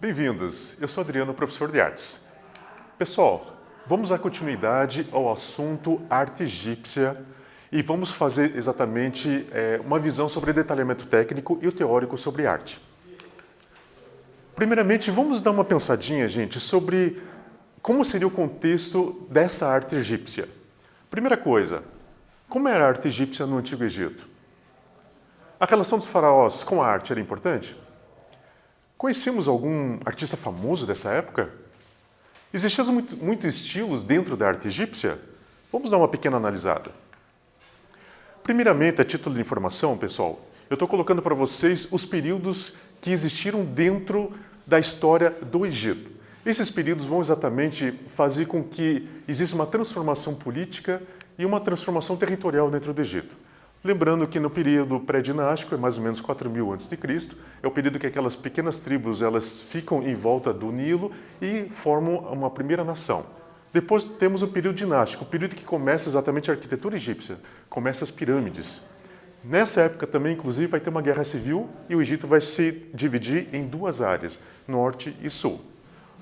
Bem-vindos, eu sou Adriano, professor de artes. Pessoal, vamos dar continuidade ao assunto arte egípcia e vamos fazer exatamente uma visão sobre detalhamento técnico e o teórico sobre arte. Primeiramente, vamos dar uma pensadinha, gente, sobre como seria o contexto dessa arte egípcia. Primeira coisa, como era a arte egípcia no Antigo Egito? A relação dos faraós com a arte era importante? Conhecemos algum artista famoso dessa época? Existiam muitos estilos dentro da arte egípcia? Vamos dar uma pequena analisada. Primeiramente, a título de informação, pessoal, eu estou colocando para vocês os períodos que existiram dentro da história do Egito. Esses períodos vão exatamente fazer com que exista uma transformação política e uma transformação territorial dentro do Egito. Lembrando que no período pré-dinástico, é mais ou menos 4000 a.C., é o período que aquelas pequenas tribos elas ficam em volta do Nilo e formam uma primeira nação. Depois temos o período dinástico, o período que começa exatamente a arquitetura egípcia, começa as pirâmides. Nessa época também, inclusive, vai ter uma guerra civil e o Egito vai se dividir em duas áreas, norte e sul.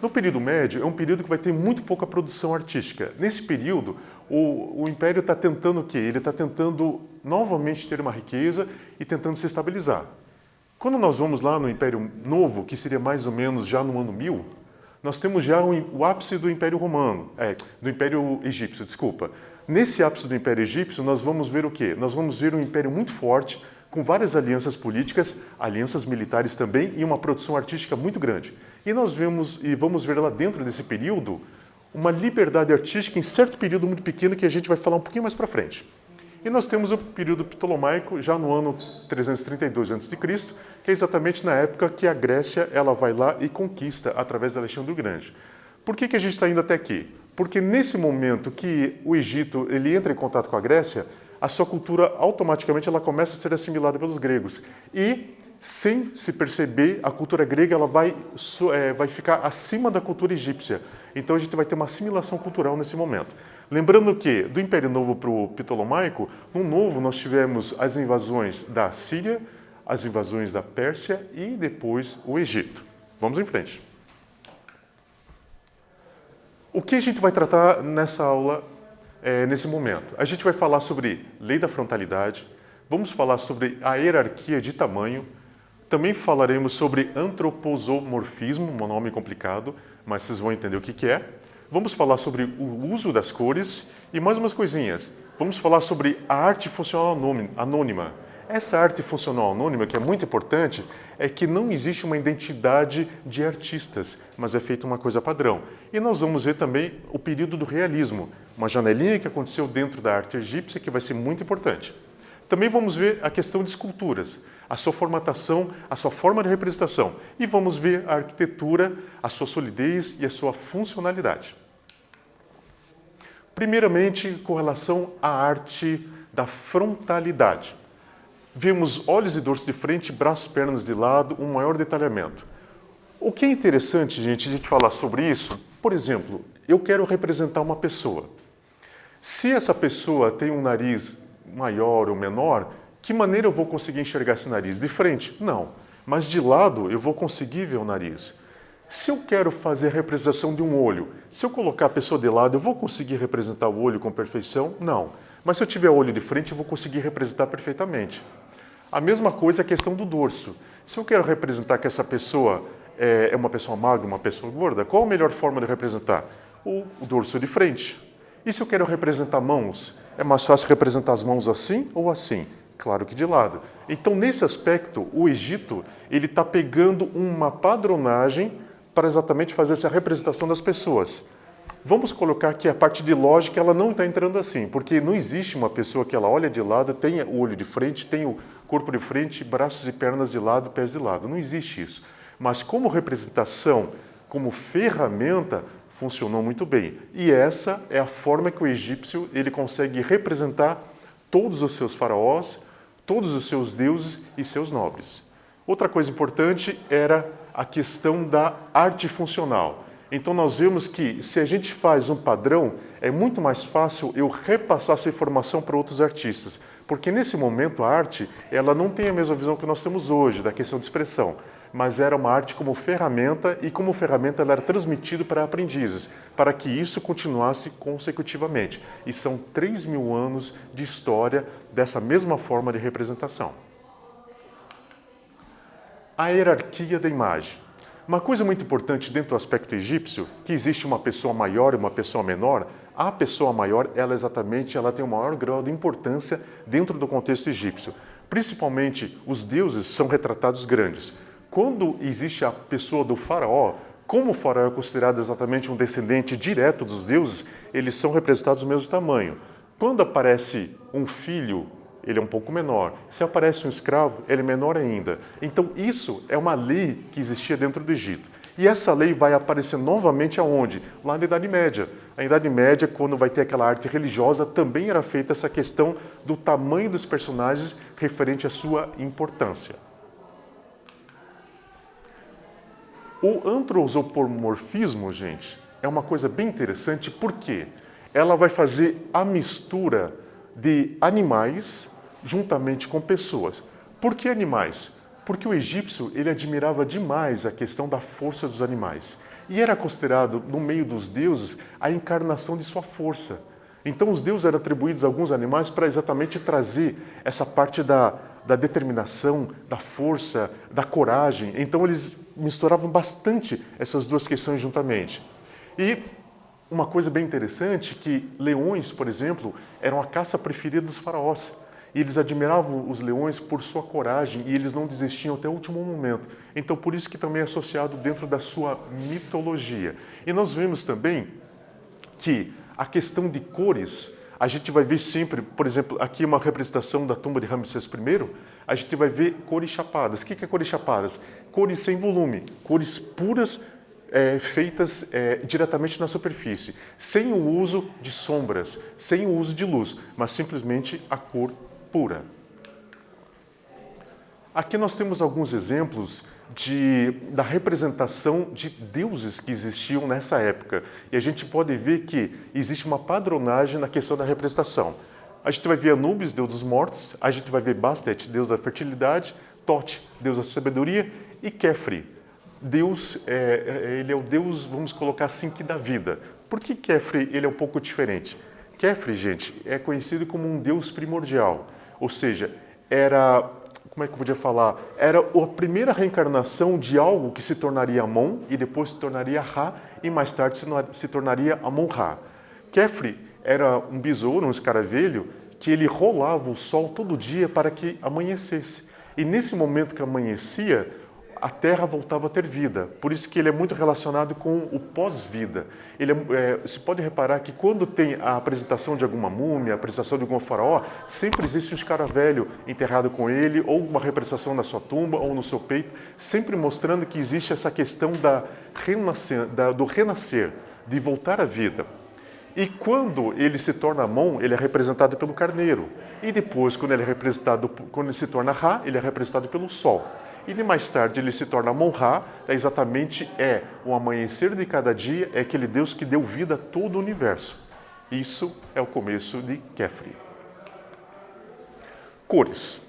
No período médio, é um período que vai ter muito pouca produção artística. Nesse período, o Império está tentando o quê? Ele está tentando novamente ter uma riqueza e tentando se estabilizar. Quando nós vamos lá no Império Novo, que seria mais ou menos já no ano 1000, nós temos já o ápice do Império Romano, do Império Egípcio, desculpa. Nesse ápice do Império Egípcio, nós vamos ver o quê? Nós vamos ver um império muito forte, com várias alianças políticas, alianças militares também e uma produção artística muito grande. E nós vamos ver lá dentro desse período uma liberdade artística em certo período muito pequeno que a gente vai falar um pouquinho mais para frente. E nós temos o período ptolomaico já no ano 332 a.C., que é exatamente na época que a Grécia ela vai lá e conquista através de Alexandre o Grande. Por que a gente está indo até aqui? Porque nesse momento que o Egito ele entra em contato com a Grécia, a sua cultura automaticamente ela começa a ser assimilada pelos gregos. E, sem se perceber, a cultura grega ela vai ficar acima da cultura egípcia. Então a gente vai ter uma assimilação cultural nesse momento. Lembrando que, do Império Novo para o Ptolomaico, no Novo nós tivemos as invasões da Síria, as invasões da Pérsia e depois o Egito. Vamos em frente. O que a gente vai tratar nessa aula, nesse momento? A gente vai falar sobre lei da frontalidade, vamos falar sobre a hierarquia de tamanho, também falaremos sobre antroposomorfismo, um nome complicado, mas vocês vão entender o que é. Vamos falar sobre o uso das cores e mais umas coisinhas. Vamos falar sobre a arte funcional anônima. Essa arte funcional anônima, que é muito importante, é que não existe uma identidade de artistas, mas é feita uma coisa padrão. E nós vamos ver também o período do realismo, uma janelinha que aconteceu dentro da arte egípcia que vai ser muito importante. Também vamos ver a questão de esculturas, a sua formatação, a sua forma de representação. E vamos ver a arquitetura, a sua solidez e a sua funcionalidade. Primeiramente, com relação à arte da frontalidade. Vemos olhos e dorso de frente, braços e pernas de lado, um maior detalhamento. O que é interessante, gente, a gente falar sobre isso, por exemplo, eu quero representar uma pessoa. Se essa pessoa tem um nariz maior ou menor, que maneira eu vou conseguir enxergar esse nariz? De frente? Não. Mas de lado eu vou conseguir ver o nariz. Se eu quero fazer a representação de um olho, se eu colocar a pessoa de lado, eu vou conseguir representar o olho com perfeição? Não. Mas se eu tiver o olho de frente, eu vou conseguir representar perfeitamente. A mesma coisa é a questão do dorso. Se eu quero representar que essa pessoa é uma pessoa magra, uma pessoa gorda, qual a melhor forma de representar? O dorso de frente. E se eu quero representar mãos? É mais fácil representar as mãos assim ou assim? Claro que de lado. Então, nesse aspecto, o Egito ele está pegando uma padronagem para exatamente fazer essa representação das pessoas. Vamos colocar que a parte de lógica ela não está entrando assim, porque não existe uma pessoa que ela olha de lado, tem o olho de frente, tem o corpo de frente, braços e pernas de lado, pés de lado. Não existe isso. Mas como representação, como ferramenta, funcionou muito bem. E essa é a forma que o egípcio ele consegue representar todos os seus faraós, todos os seus deuses e seus nobres. Outra coisa importante era a questão da arte funcional. Então nós vemos que se a gente faz um padrão, é muito mais fácil eu repassar essa informação para outros artistas. Porque nesse momento a arte ela não tem a mesma visão que nós temos hoje, da questão de expressão. mas era uma arte como ferramenta e como ferramenta ela era transmitida para aprendizes, para que isso continuasse consecutivamente. E são 3.000 anos de história dessa mesma forma de representação. A hierarquia da imagem. Uma coisa muito importante dentro do aspecto egípcio, que existe uma pessoa maior e uma pessoa menor, a pessoa maior, ela tem o maior grau de importância dentro do contexto egípcio. Principalmente, os deuses são retratados grandes. Quando existe a pessoa do faraó, como o faraó é considerado exatamente um descendente direto dos deuses, eles são representados do mesmo tamanho. Quando aparece um filho, ele é um pouco menor. Se aparece um escravo, ele é menor ainda. Então, isso é uma lei que existia dentro do Egito. E essa lei vai aparecer novamente aonde? Lá na Idade Média. Na Idade Média, quando vai ter aquela arte religiosa, também era feita essa questão do tamanho dos personagens referente à sua importância. O antropomorfismo, gente, é uma coisa bem interessante porque ela vai fazer a mistura de animais juntamente com pessoas. Por que animais? Porque o egípcio ele admirava demais a questão da força dos animais. E era considerado, no meio dos deuses, a encarnação de sua força. Então os deuses eram atribuídos a alguns animais para exatamente trazer essa parte da determinação, da força, da coragem. Então eles misturavam bastante essas duas questões juntamente. E uma coisa bem interessante que leões, por exemplo, eram a caça preferida dos faraós. E eles admiravam os leões por sua coragem e eles não desistiam até o último momento. Então, por isso que também é associado dentro da sua mitologia. E nós vemos também que a questão de cores, a gente vai ver sempre, por exemplo, aqui uma representação da tumba de Ramsés I, a gente vai ver cores chapadas. O que é cores chapadas? Cores sem volume, cores puras, feitas diretamente na superfície, sem o uso de sombras, sem o uso de luz, mas simplesmente a cor pura. Aqui nós temos alguns exemplos da representação de deuses que existiam nessa época. E a gente pode ver que existe uma padronagem na questão da representação. A gente vai ver Anubis, deus dos mortos, a gente vai ver Bastet, deus da fertilidade, Tote, deus da sabedoria, e Kefri, Deus, ele é o Deus, vamos colocar assim, que dá vida. Por que Kefri ele é um pouco diferente? Kefri, gente, é conhecido como um deus primordial, ou seja, como é que eu podia falar? Era a primeira reencarnação de algo que se tornaria Amon e depois se tornaria Ra e mais tarde se tornaria Amon-Ra. Kefri era um besouro, um escaravelho, que ele rolava o sol todo dia para que amanhecesse. E nesse momento que amanhecia, a Terra voltava a ter vida. Por isso que ele é muito relacionado com o pós-vida. Se pode reparar que quando tem a apresentação de alguma múmia, a apresentação de algum faraó, sempre existe um escaravelho enterrado com ele, ou uma representação na sua tumba, ou no seu peito, sempre mostrando que existe essa questão do renascer, de voltar à vida. E quando ele se torna Amon, ele é representado pelo carneiro. E depois, quando ele se torna Ra, ele é representado pelo sol. E mais tarde ele se torna Amon-Ra, exatamente o amanhecer de cada dia, é aquele Deus que deu vida a todo o universo. Isso é o começo de Kefri. Cores.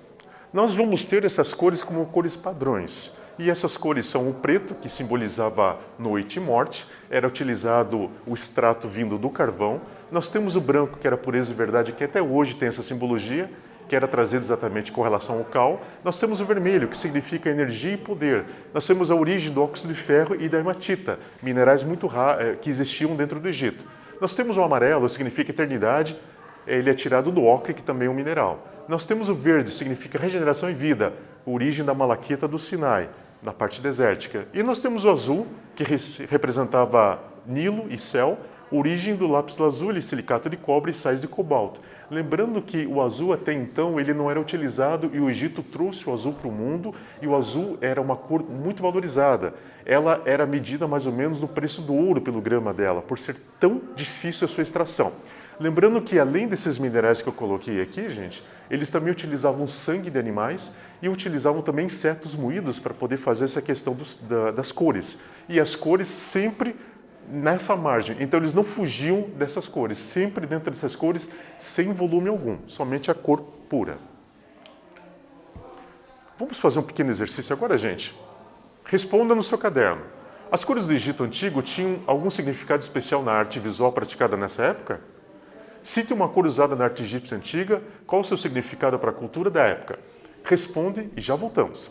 Nós vamos ter essas cores como cores padrões. E essas cores são o preto, que simbolizava noite e morte, era utilizado o extrato vindo do carvão. Nós temos o branco, que era pureza e verdade, que até hoje tem essa simbologia, que era trazido exatamente com relação ao cal. Nós temos o vermelho, que significa energia e poder. Nós temos a origem do óxido de ferro e da hematita, minerais muito raros que existiam dentro do Egito. Nós temos o amarelo, que significa eternidade, ele é tirado do ocre, que também é um mineral. Nós temos o verde, que significa regeneração e vida, origem da malaquita do Sinai, na parte desértica. E nós temos o azul, que representava Nilo e céu, origem do lápis lazuli, silicato de cobre e sais de cobalto. Lembrando que o azul até então ele não era utilizado e o Egito trouxe o azul para o mundo e o azul era uma cor muito valorizada. Ela era medida mais ou menos no preço do ouro pelo grama dela, por ser tão difícil a sua extração. Lembrando que além desses minerais que eu coloquei aqui, gente, eles também utilizavam sangue de animais e utilizavam também insetos moídos para poder fazer essa questão das cores. E as cores sempre nessa margem. Então eles não fugiam dessas cores, sempre dentro dessas cores, sem volume algum, somente a cor pura. Vamos fazer um pequeno exercício agora, gente? Responda no seu caderno. As cores do Egito Antigo tinham algum significado especial na arte visual praticada nessa época? Cite uma cor usada na arte egípcia antiga. Qual o seu significado para a cultura da época? Responde e já voltamos.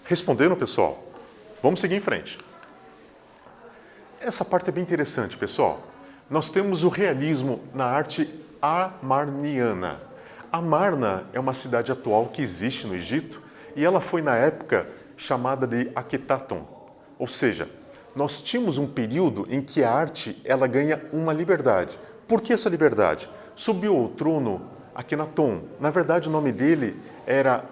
Responderam, pessoal? Vamos seguir em frente. Essa parte é bem interessante, pessoal. Nós temos o realismo na arte amarniana. Amarna é uma cidade atual que existe no Egito e ela foi na época chamada de Akhetaton. Ou seja, nós tínhamos um período em que a arte ela ganha uma liberdade. Por que essa liberdade? Subiu ao trono Akhenaton. Na verdade, o nome dele era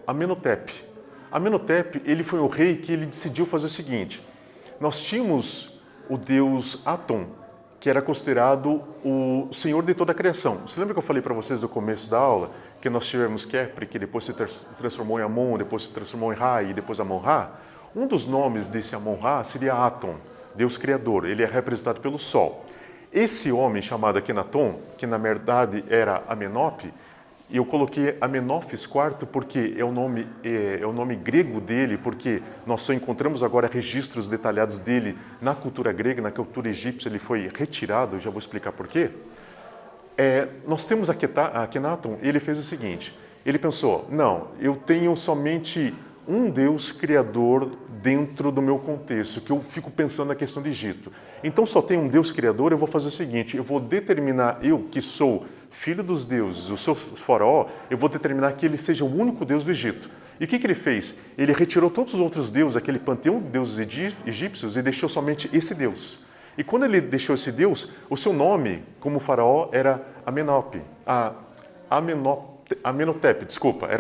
Amenhotep. Amenhotep, ele foi o rei que ele decidiu fazer o seguinte. Nós tínhamos o deus Aton, que era considerado o senhor de toda a criação. Você lembra que eu falei para vocês no começo da aula que nós tivemos Khepri, que depois se transformou em Amon, depois se transformou em Ra e depois Amon-Ra? Um dos nomes desse Amon-Ra seria Aton, deus criador. Ele é representado pelo sol. Esse homem chamado Akhenaton, que na verdade era Amenhotep, e eu coloquei Amenófis IV porque é o nome grego dele, porque nós só encontramos agora registros detalhados dele na cultura grega, na cultura egípcia ele foi retirado, eu já vou explicar por quê. Nós temos Akhenaton, ele fez o seguinte, ele pensou, não, eu tenho somente um Deus criador dentro do meu contexto, que eu fico pensando na questão do Egito. Então só tem um Deus criador, eu vou fazer o seguinte, eu vou determinar, eu que sou filho dos deuses, o seu faraó, eu vou determinar que ele seja o único Deus do Egito. E o que ele fez? Ele retirou todos os outros deuses, aquele panteão de deuses egípcios, e deixou somente esse Deus. E quando ele deixou esse Deus, o seu nome como faraó era Amenhotep, era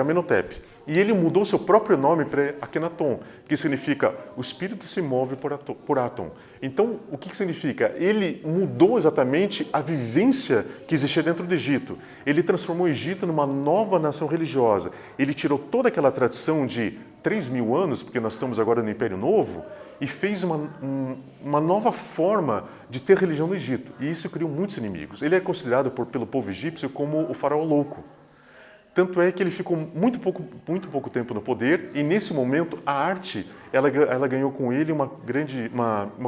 Amenhotep. E ele mudou seu próprio nome para Akhenaton, que significa o espírito se move por Aton. Então, o que significa? Ele mudou exatamente a vivência que existia dentro do Egito. Ele transformou o Egito numa nova nação religiosa. Ele tirou toda aquela tradição de 3.000 anos, porque nós estamos agora no Império Novo, e fez uma nova forma de ter religião no Egito. E isso criou muitos inimigos. Ele é considerado pelo povo egípcio como o faraó louco. Tanto é que ele ficou muito pouco tempo no poder e nesse momento a arte ela ganhou com ele uma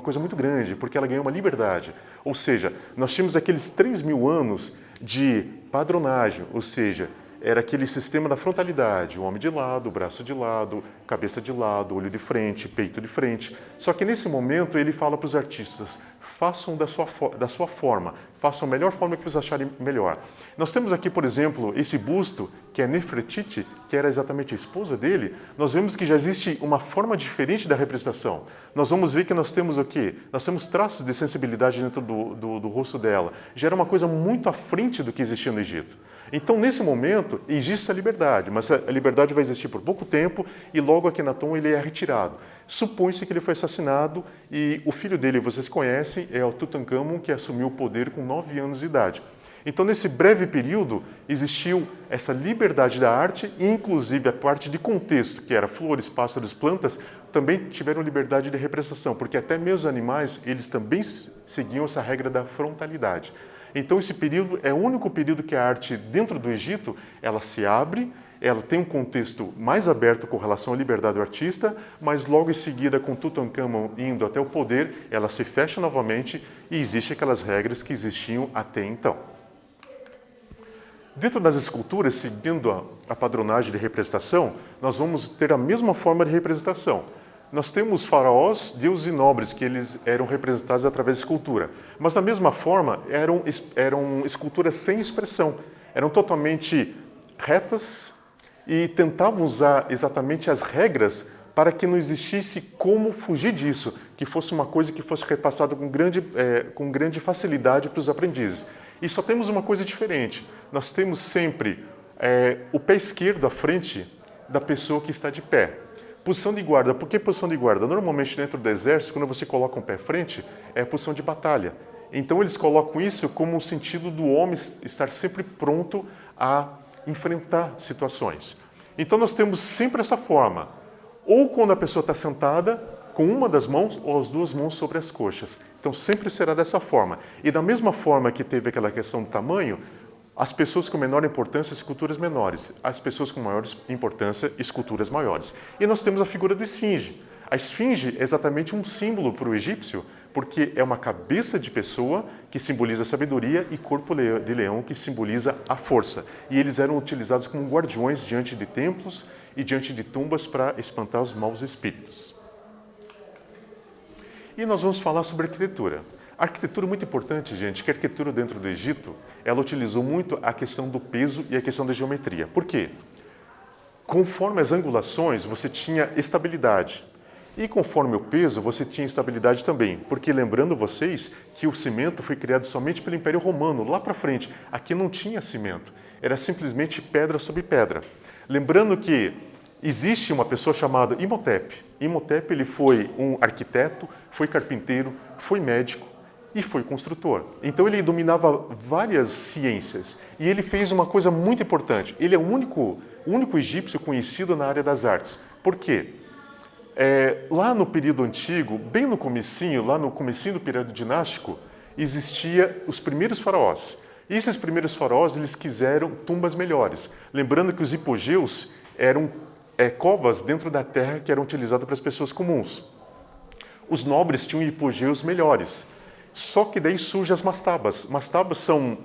coisa muito grande, porque ela ganhou uma liberdade. Ou seja, nós tínhamos aqueles 3.000 anos de padronagem, ou seja, era aquele sistema da frontalidade, o homem de lado, o braço de lado, cabeça de lado, olho de frente, peito de frente. Só que nesse momento ele fala para os artistas, façam da sua forma, façam a melhor forma que vocês acharem melhor. Nós temos aqui, por exemplo, esse busto, que é Nefertiti, que era exatamente a esposa dele. Nós vemos que já existe uma forma diferente da representação. Nós vamos ver que nós temos o quê? Nós temos traços de sensibilidade dentro do rosto dela. Já era uma coisa muito à frente do que existia no Egito. Então, nesse momento, existe a liberdade, mas a liberdade vai existir por pouco tempo e logo Akhenaton ele é retirado. Supõe-se que ele foi assassinado e o filho dele, vocês conhecem, é o Tutankhamon, que assumiu o poder com 9 anos de idade. Então, nesse breve período, existiu essa liberdade da arte e, inclusive, a parte de contexto, que era flores, pássaros, plantas, também tiveram liberdade de representação, porque até mesmo os animais, eles também seguiam essa regra da frontalidade. Então, esse período é o único período que a arte, dentro do Egito, ela se abre, ela tem um contexto mais aberto com relação à liberdade do artista, mas logo em seguida, com Tutankhamon indo até o poder, ela se fecha novamente e existem aquelas regras que existiam até então. Dentro das esculturas, seguindo a padronagem de representação, nós vamos ter a mesma forma de representação. Nós temos faraós, deuses e nobres, que eles eram representados através de escultura. Mas, da mesma forma, eram esculturas sem expressão. Eram totalmente retas e tentavam usar exatamente as regras para que não existisse como fugir disso, que fosse uma coisa que fosse repassada com grande facilidade para os aprendizes. E só temos uma coisa diferente. Nós temos sempre o pé esquerdo à frente da pessoa que está de pé. Posição de guarda. Por que posição de guarda? Normalmente dentro do exército, quando você coloca um pé à frente, é a posição de batalha. Então eles colocam isso como um sentido do homem estar sempre pronto a enfrentar situações. Então nós temos sempre essa forma. Ou quando a pessoa está sentada, com uma das mãos ou as duas mãos sobre as coxas. Então sempre será dessa forma. E da mesma forma que teve aquela questão do tamanho, as pessoas com menor importância, esculturas menores. As pessoas com maior importância, esculturas maiores. E nós temos a figura do esfinge. A esfinge é exatamente um símbolo para o egípcio, porque é uma cabeça de pessoa que simboliza a sabedoria e corpo de leão que simboliza a força. E eles eram utilizados como guardiões diante de templos e diante de tumbas para espantar os maus espíritos. E nós vamos falar sobre arquitetura. A arquitetura é muito importante, gente, que a arquitetura dentro do Egito, ela utilizou muito a questão do peso e a questão da geometria. Por quê? Conforme as angulações, você tinha estabilidade. E conforme o peso, você tinha estabilidade também. Porque lembrando vocês que o cimento foi criado somente pelo Império Romano, lá para frente. Aqui não tinha cimento, era simplesmente pedra sobre pedra. Lembrando que existe uma pessoa chamada Imhotep. Imhotep ele foi um arquiteto, foi carpinteiro, foi médico e foi construtor. Então ele dominava várias ciências e ele fez uma coisa muito importante. Ele é o único egípcio conhecido na área das artes. Por quê? Lá no período antigo, bem no comecinho, lá no comecinho do período dinástico, existia os primeiros faraós. E esses primeiros faraós, eles quiseram tumbas melhores. Lembrando que os hipogeus eram covas dentro da terra que eram utilizadas para as pessoas comuns. Os nobres tinham hipogeus melhores. Só que daí surgem as mastabas. Mastabas são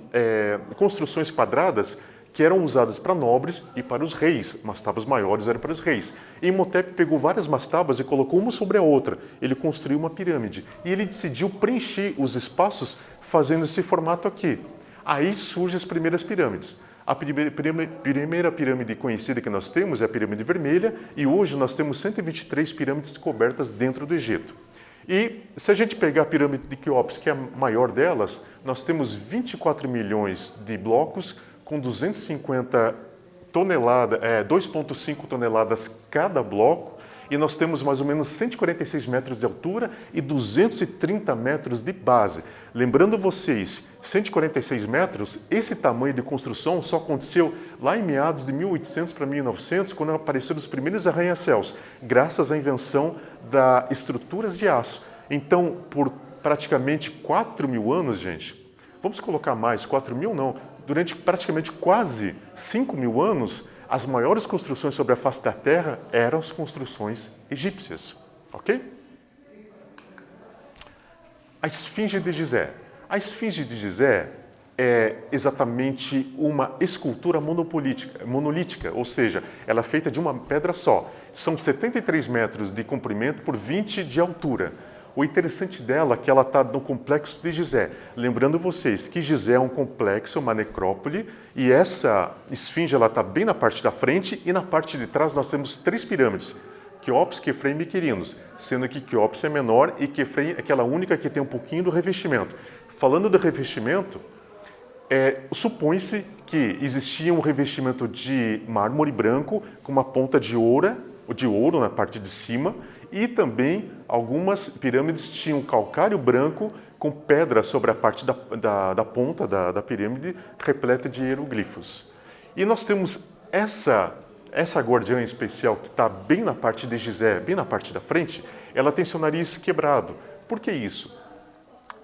construções quadradas que eram usadas para nobres e para os reis. Mastabas maiores eram para os reis. E Imhotep pegou várias mastabas e colocou uma sobre a outra. Ele construiu uma pirâmide. E ele decidiu preencher os espaços fazendo esse formato aqui. Aí surgem as primeiras pirâmides. A primeira pirâmide conhecida que nós temos é a pirâmide vermelha e hoje nós temos 123 pirâmides descobertas dentro do Egito. E se a gente pegar a pirâmide de Quéops, que é a maior delas, nós temos 24 milhões de blocos com 250 toneladas, 2,5 toneladas cada bloco, e nós temos mais ou menos 146 metros de altura e 230 metros de base. Lembrando vocês, 146 metros, esse tamanho de construção só aconteceu lá em meados de 1800 para 1900, quando apareceram os primeiros arranha-céus, graças à invenção das estruturas de aço. Então, por praticamente 4.000 anos, gente, vamos colocar mais, 4.000 não, durante praticamente quase 5.000 anos, as maiores construções sobre a face da Terra eram as construções egípcias, ok? A Esfinge de Gizé. A Esfinge de Gizé é exatamente uma escultura monolítica, ou seja, ela é feita de uma pedra só. São 73 metros de comprimento por 20 de altura. O interessante dela é que ela está no complexo de Gizé. Lembrando vocês que Gizé é um complexo, uma necrópole, e essa esfinge está bem na parte da frente e na parte de trás nós temos 3 pirâmides. Quéops, Quefren e Miquerinos, sendo que Quéops é menor e Quefren é aquela única que tem um pouquinho do revestimento. Falando do revestimento, supõe-se que existia um revestimento de mármore branco com uma ponta de ouro na parte de cima, e também algumas pirâmides tinham calcário branco com pedra sobre a parte da ponta da pirâmide repleta de hieroglifos. E nós temos essa guardiã especial que está bem na parte de Gizé, bem na parte da frente, ela tem seu nariz quebrado. Por que isso?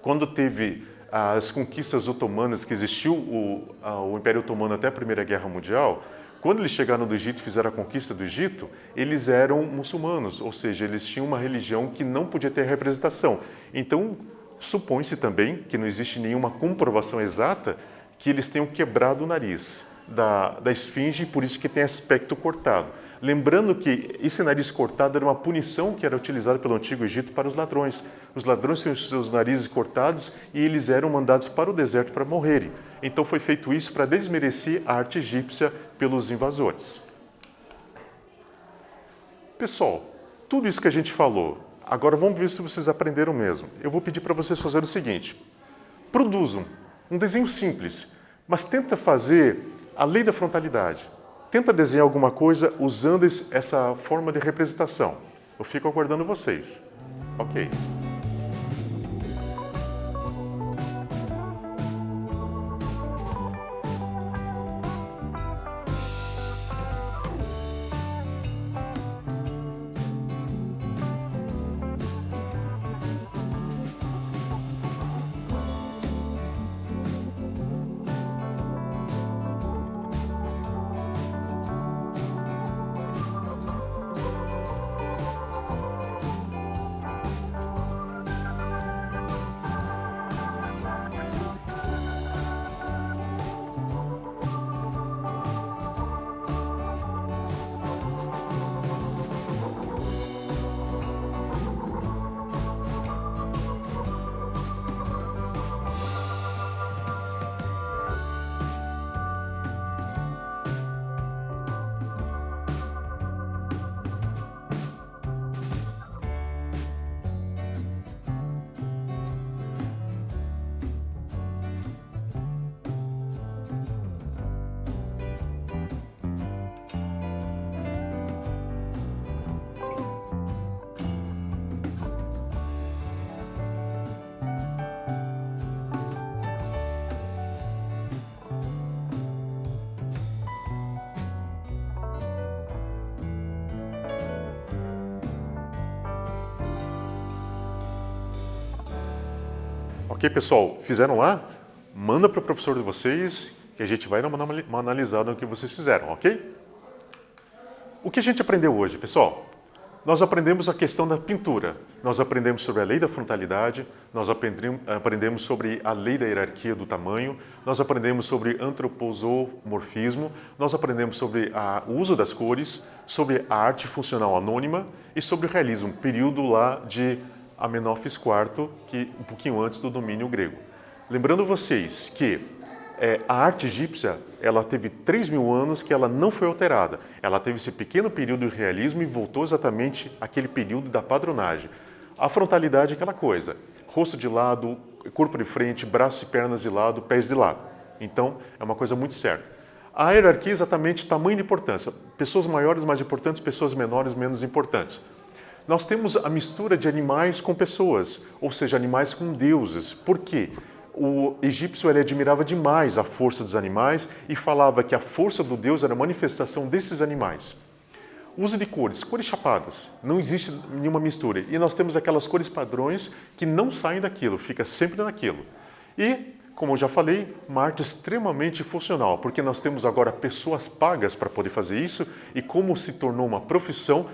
Quando teve as conquistas otomanas, que existiu o Império Otomano até a Primeira Guerra Mundial, quando eles chegaram do Egito e fizeram a conquista do Egito, eles eram muçulmanos, ou seja, eles tinham uma religião que não podia ter representação. Então, supõe-se também, que não existe nenhuma comprovação exata, que eles tenham quebrado o nariz. da esfinge, por isso que tem aspecto cortado. Lembrando que esse nariz cortado era uma punição que era utilizada pelo Antigo Egito para os ladrões. Os ladrões tinham os seus narizes cortados e eles eram mandados para o deserto para morrerem. Então foi feito isso para desmerecer a arte egípcia pelos invasores. Pessoal, tudo isso que a gente falou, agora vamos ver se vocês aprenderam mesmo. Eu vou pedir para vocês fazerem o seguinte. Produzam um desenho simples, mas tenta fazer a lei da frontalidade. Tenta desenhar alguma coisa usando essa forma de representação. Eu fico aguardando vocês. Ok. Ok, pessoal? Fizeram lá? Manda para o professor de vocês que a gente vai dar uma analisada no que vocês fizeram, ok? O que a gente aprendeu hoje, pessoal? Nós aprendemos a questão da pintura, nós aprendemos sobre a lei da frontalidade, nós aprendemos sobre a lei da hierarquia do tamanho, nós aprendemos sobre antroposomorfismo, nós aprendemos sobre o uso das cores, sobre a arte funcional anônima e sobre o realismo, período lá de Amenófis IV, que um pouquinho antes do domínio grego. Lembrando vocês que a arte egípcia, ela teve 3.000 anos que ela não foi alterada. Ela teve esse pequeno período de realismo e voltou exatamente àquele período da padronagem. A frontalidade é aquela coisa, rosto de lado, corpo de frente, braços e pernas de lado, pés de lado. Então, é uma coisa muito certa. A hierarquia é exatamente tamanho e importância. Pessoas maiores mais importantes, pessoas menores menos importantes. Nós temos a mistura de animais com pessoas, ou seja, animais com deuses. Por quê? O egípcio ele admirava demais a força dos animais e falava que a força do Deus era a manifestação desses animais. O uso de cores chapadas, não existe nenhuma mistura. E nós temos aquelas cores padrões que não saem daquilo, fica sempre naquilo. E, como eu já falei, uma arte extremamente funcional, porque nós temos agora pessoas pagas para poder fazer isso e como se tornou uma profissão,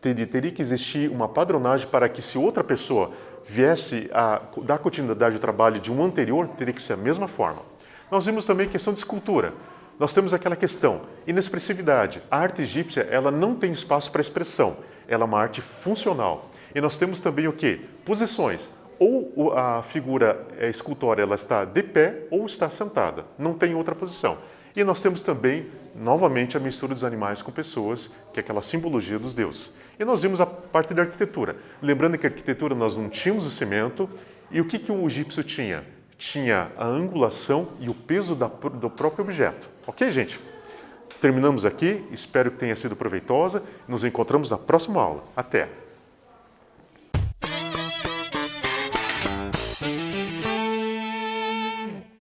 teria que existir uma padronagem para que se outra pessoa viesse a dar continuidade ao trabalho de um anterior, teria que ser a mesma forma. Nós vimos também a questão de escultura. Nós temos aquela questão, inexpressividade. A arte egípcia, ela não tem espaço para expressão, ela é uma arte funcional. E nós temos também o quê? Posições. Ou a figura escultória ela está de pé ou está sentada, não tem outra posição. E nós temos também, novamente, a mistura dos animais com pessoas, que é aquela simbologia dos deuses. E nós vimos a parte da arquitetura. Lembrando que a arquitetura nós não tínhamos o cimento, e o que o egípcio tinha? Tinha a angulação e o peso do próprio objeto. Ok, gente? Terminamos aqui, espero que tenha sido proveitosa. Nos encontramos na próxima aula. Até!